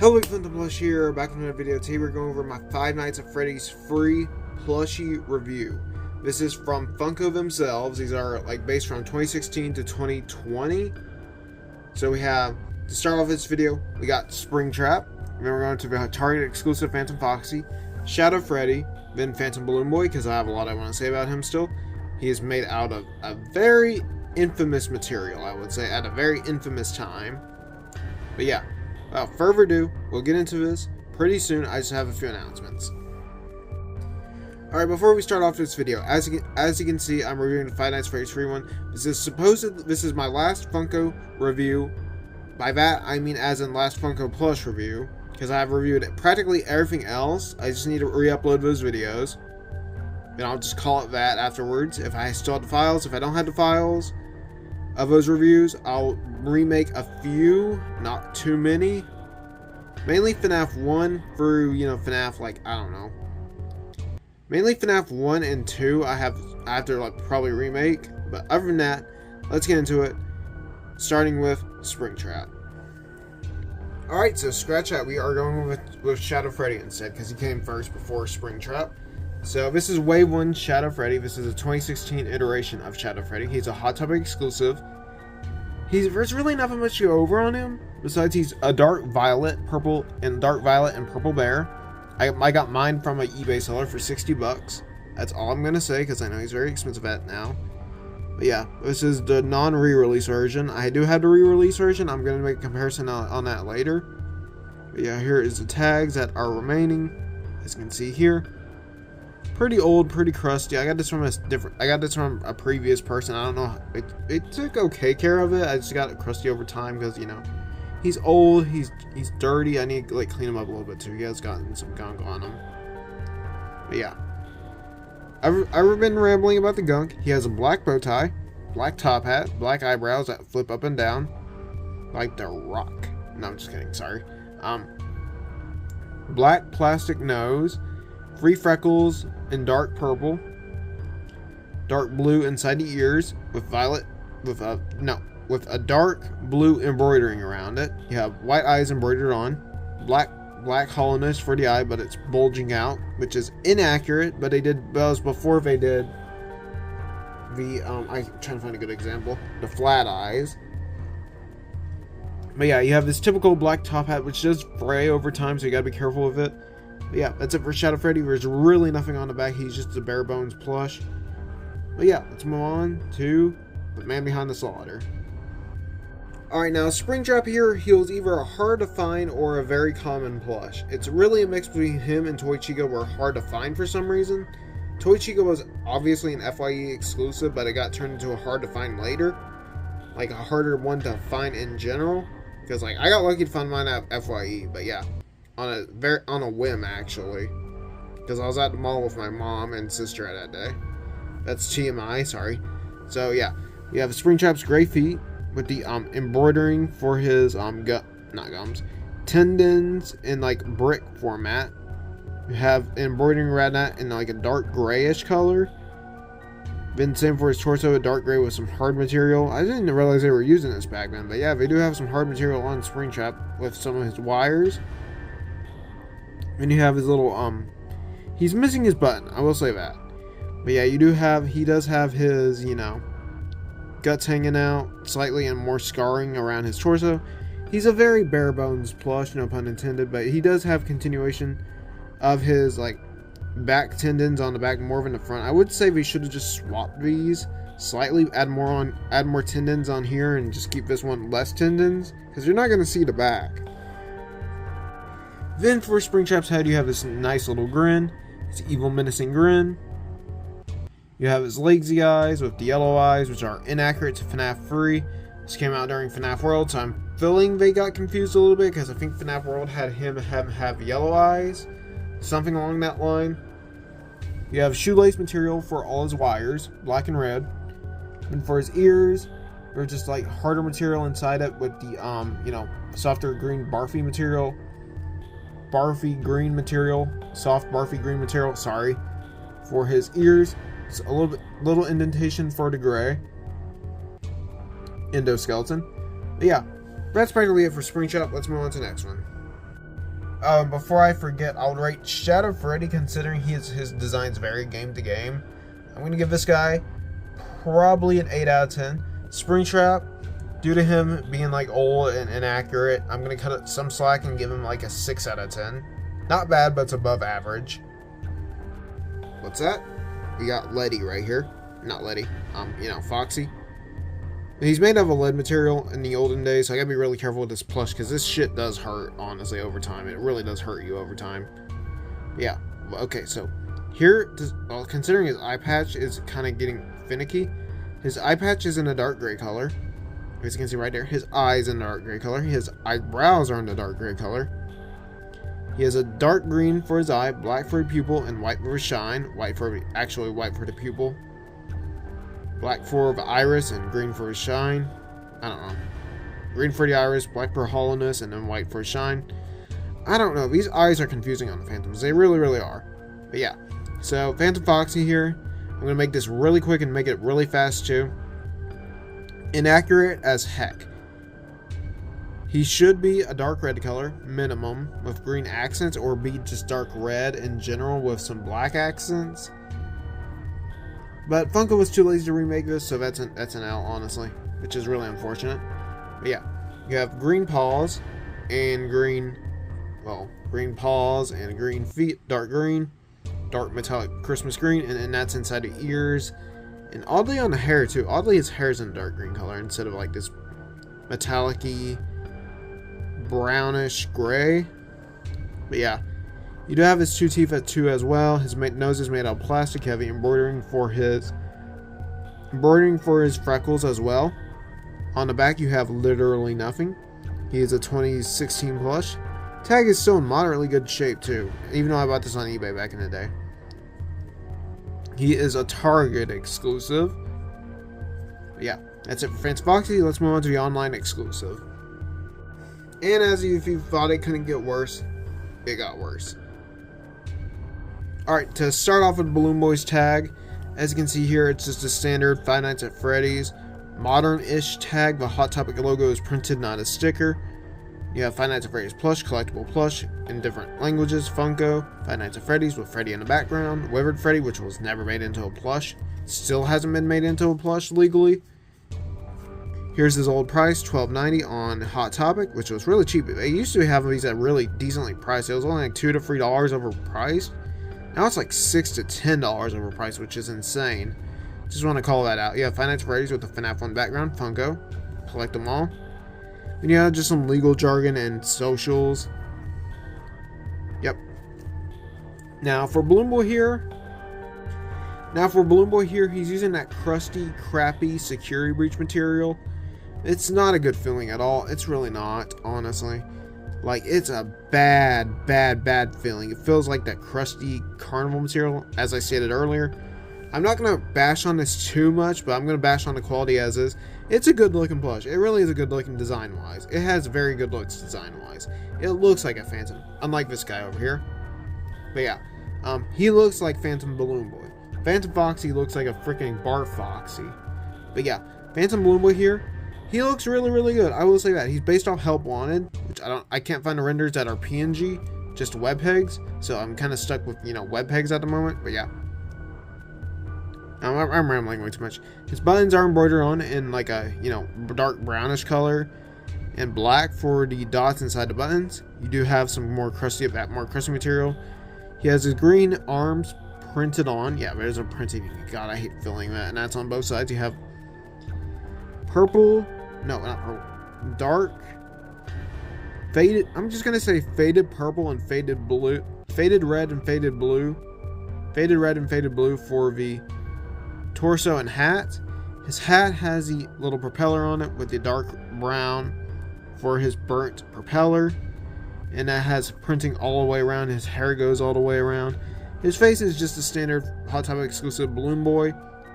Hello, Plush here, back with another video. Today we're going over my Five Nights at Freddy's free plushie review. This is from Funko themselves. These are like based from 2016 to 2020. So we have, to start off this video, we got Springtrap. Then we're going to the Target exclusive Phantom Foxy, Shadow Freddy, then Phantom Balloon Boy, because I have a lot I want to say about him still. He is made out of a very infamous material, I would say, at a very infamous time. But yeah. Without further ado, we'll get into this pretty soon. I just have a few announcements. Alright, before we start off this video, as you can see, I'm reviewing the Five Nights at Freddy's free one. This is my last Funko review. By that, I mean as in last Funko Plush review, because I've reviewed practically everything else. I just need to re-upload those videos. And I'll just call it that afterwards. If I still have the files, if I don't have the files of those reviews, I'll remake a few, not too many. Mainly FNAF 1 through, FNAF, like, I don't know. Mainly FNAF 1 and 2 I have to like probably remake. But other than that, let's get into it. Starting with Springtrap. Alright, so scratch that. We are going with Shadow Freddy instead, because he came first before Springtrap. So this is Wave 1 Shadow Freddy. This is a 2016 iteration of Shadow Freddy. He's a Hot Topic exclusive. There's really nothing much to go over on him. Besides, he's a dark violet and purple bear. I got mine from an eBay seller for 60 bucks. That's all I'm gonna say, because I know he's very expensive at now. But yeah, this is the non-re-release version. I do have the re-release version. I'm gonna make a comparison on that later. But yeah, here is the tags that are remaining, as you can see here. Pretty old, pretty crusty. I got this from a previous person. I don't know. It took okay care of it. I just got it crusty over time because he's old. He's dirty. I need to like clean him up a little bit too. He has gotten some gunk on him. But yeah, I've been rambling about the gunk. He has a black bow tie, black top hat, black eyebrows that flip up and down like The Rock. No, I'm just kidding. Sorry. Black plastic nose. 3 freckles in dark purple, dark blue inside the ears with a dark blue embroidering around it. You have white eyes embroidered on, black hollowness for the eye, but it's bulging out, which is inaccurate. But that was before they did the I'm trying to find a good example, the flat eyes. But yeah, you have this typical black top hat, which does fray over time, so you gotta be careful with it. But yeah, that's it for Shadow Freddy. There's really nothing on the back. He's just a bare bones plush. But yeah, let's move on to the man behind the slaughter. Alright, now Springtrap here, he was either a hard to find or a very common plush. It's really a mix between him and Toy Chica were hard to find for some reason. Toy Chica was obviously an FYE exclusive, but it got turned into a hard to find later. Like a harder one to find in general. Because like I got lucky to find mine at FYE, but yeah. On a whim, actually, because I was at the mall with my mom and sister at that day. That's TMI, sorry. So yeah, we have Springtrap's gray feet with the embroidering for his tendons in like brick format. We have embroidering around that in like a dark grayish color. Then same for his torso, a dark gray with some hard material. I didn't realize they were using this back then, but yeah, they do have some hard material on Springtrap with some of his wires. And you have his little, he's missing his button, I will say that. But yeah, he does have his, guts hanging out slightly and more scarring around his torso. He's a very bare bones plush, no pun intended, but he does have continuation of his, like, back tendons on the back more than the front. I would say we should have just swapped these slightly, add more tendons on here and just keep this one less tendons, because you're not going to see the back. Then for Springtrap's head, you have this nice little grin. It's an evil, menacing grin. You have his lazy eyes with the yellow eyes, which are inaccurate to FNAF 3. This came out during FNAF World, so I'm feeling they got confused a little bit, because I think FNAF World had him have yellow eyes. Something along that line. You have shoelace material for all his wires, black and red. And for his ears, there's just like harder material inside it with the, softer green barfy material. Soft barfy green material, sorry. For his ears, it's a little indentation for the gray endoskeleton. But yeah, that's practically it for Springtrap. Let's move on to the next one. before I forget, I'll rate Shadow Freddy, considering his design's very game to game. I'm gonna give this guy probably an 8 out of 10. Springtrap, due to him being like old and inaccurate, I'm gonna cut it some slack and give him like a 6 out of 10. Not bad, but it's above average. What's that? We got Letty right here. Not Letty. Foxy. He's made of a lead material in the olden days, so I gotta be really careful with this plush, because this shit does hurt, honestly, over time. It really does hurt you over time. Yeah. Okay, so here, considering his eye patch is kind of getting finicky, his eye patch is in a dark gray color. As you can see right there, his eyes in a dark gray color. His eyebrows are in a dark gray color. He has a dark green for his eye, black for his pupil, and white for his shine. White for the pupil. Black for the iris and green for his shine. I don't know. Green for the iris, black for hollowness, and then white for his shine. I don't know. These eyes are confusing on the Phantoms. They really, really are. But yeah. So, Phantom Foxy here. I'm going to make this really quick and make it really fast too. Inaccurate as heck. He should be a dark red color, minimum, with green accents, or be just dark red in general with some black accents. But Funko was too lazy to remake this, so that's an L, honestly, which is really unfortunate. But yeah, you have green paws and green paws and green feet, dark metallic Christmas green, and that's inside the ears. And oddly on the hair too. Oddly his hair's in a dark green color instead of like this metallic-y brownish gray. But yeah. You do have his 2 teeth at 2 as well. His nose is made out of plastic, heavy embroidering for his freckles as well. On the back you have literally nothing. He is a 2016 plush. Tag is still in moderately good shape too, even though I bought this on eBay back in the day. He is a Target exclusive. But yeah, that's it for Phantom Foxy. Let's move on to the online exclusive. And as if you thought it couldn't get worse, it got worse. Alright, to start off with the Balloon Boys tag, as you can see here, it's just a standard Five Nights at Freddy's modern-ish tag. The Hot Topic logo is printed, not a sticker. You have Five Nights at Freddy's plush, collectible plush in different languages, Funko, Five Nights at Freddy's with Freddy in the background, Withered Freddy, which was never made into a plush, still hasn't been made into a plush legally. Here's his old price, $12.90 on Hot Topic, which was really cheap. They used to have these at really decently priced. It was only like $2 to $3 overpriced. Now it's like $6 to $10 overpriced, which is insane. Just want to call that out. You have Five Nights at Freddy's with the Fnaf 1 background, Funko. Collect them all. And you have just some legal jargon and socials. Yep. Now for Balloon Boy here, he's using that crusty, crappy security breach material. It's not a good feeling at all. It's really not, honestly. Like, it's a bad feeling. It feels like that crusty carnival material, as I stated earlier. I'm not going to bash on this too much, but I'm going to bash on the quality as is. It's a good looking plush. It really is a good looking design wise. It has very good looks design wise. It looks like a Phantom, unlike this guy over here. But yeah, he looks like Phantom Balloon Boy. Phantom Foxy looks like a freaking Bar Foxy. But yeah, Phantom Balloon Boy here, he looks really good. I will say that. He's based off Help Wanted, which I can't find the renders that are PNG, just webpegs. So I'm kind of stuck with, webpegs at the moment. But yeah. I'm rambling way too much. His buttons are embroidered on in like a, dark brownish color and black for the dots inside the buttons. You do have some more crusty material. He has his green arms printed on. Yeah, there's a printing. God, I hate feeling that. And that's on both sides. You have purple. No, not purple. Dark. Faded. I'm just going to say faded purple and faded blue. Faded red and faded blue. Faded red and faded blue for the torso and hat. His hat has the little propeller on it with the dark brown for his burnt propeller. And that has printing all the way around. His hair goes all the way around. His face is just a standard Hot Topic exclusive Balloon Boy,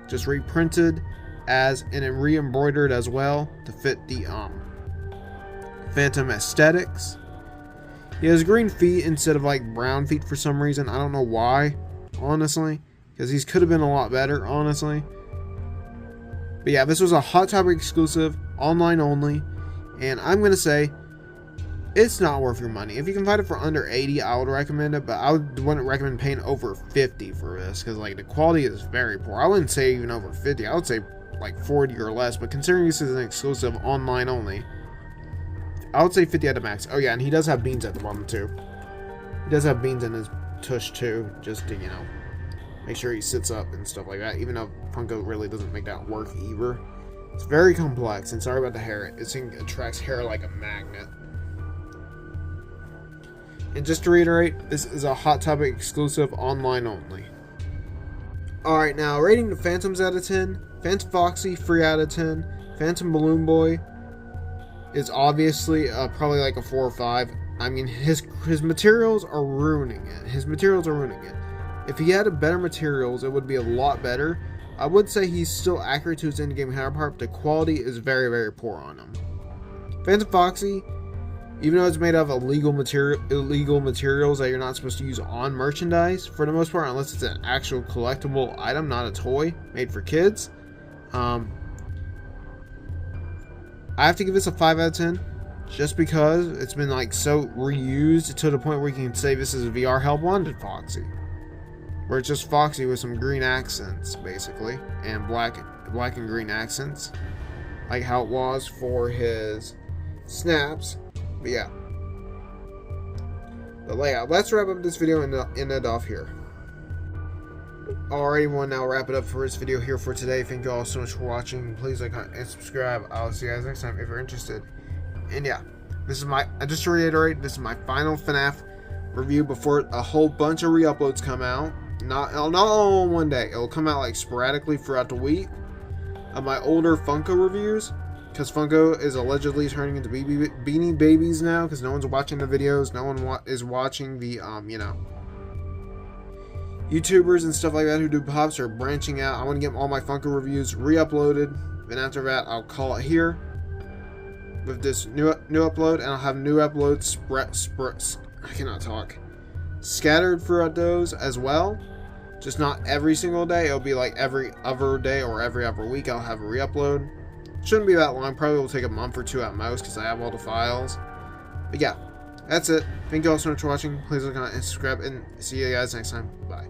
just reprinted and then re-embroidered as well to fit the Phantom aesthetics. He has green feet instead of like brown feet for some reason. I don't know why, honestly, because these could have been a lot better, honestly. But yeah, this was a Hot Topic exclusive, online only, and I'm gonna say it's not worth your money. If you can find it for under 80, I would recommend it, but I wouldn't recommend paying over 50 for this, because like the quality is very poor. I wouldn't say even over 50. I would say like 40 or less, but considering this is an exclusive online only, I would say 50 at the max. Oh yeah, and he does have beans at the bottom too. He does have beans in his tush too, just to, you know, make sure he sits up and stuff like that, even though Funko really doesn't make that work either. It's very complex, and sorry about the hair. This thing attracts hair like a magnet. And just to reiterate, this is a Hot Topic exclusive, online only. Alright, now rating the Phantoms out of 10. Phantom Foxy, 3 out of 10. Phantom Balloon Boy is obviously probably like a 4 or 5. I mean, his materials are ruining it. His materials are ruining it. If he had better materials, it would be a lot better. I would say he's still accurate to his in-game counterpart, but the quality is very, very poor on him. Phantom Foxy, even though it's made of illegal materials that you're not supposed to use on merchandise, for the most part, unless it's an actual collectible item, not a toy made for kids, I have to give this a 5 out of 10, just because it's been like so reused to the point where you can say this is a VR Help Wanted Foxy, where it's just Foxy with some green accents basically, and black and green accents, like how it was for his snaps. But yeah, the layout. Let's wrap up this video and end it off here. Alright, we'll now wrap it up for this video here for today. Thank you all so much for watching. Please like, comment, and subscribe. I'll see you guys next time if you're interested. And yeah, this is my, just to reiterate, this is my final FNAF review before a whole bunch of re-uploads come out. Not all in one day. It'll come out like sporadically throughout the week of my older Funko reviews, because Funko is allegedly turning into Beanie Babies now, because no one's watching the videos. No one is watching the you know, YouTubers and stuff like that who do pops are branching out. I want to get all my Funko reviews re-uploaded. Then after that, I'll call it here with this new upload, and I'll have new uploads I cannot talk. Scattered throughout those as well. Just not every single day. It'll be like every other day or every other week I'll have a re-upload. Shouldn't be that long. Probably will take a month or two at most, because I have all the files. But yeah, that's it. Thank you all so much for watching. Please like, comment, and subscribe, and see you guys next time. Bye.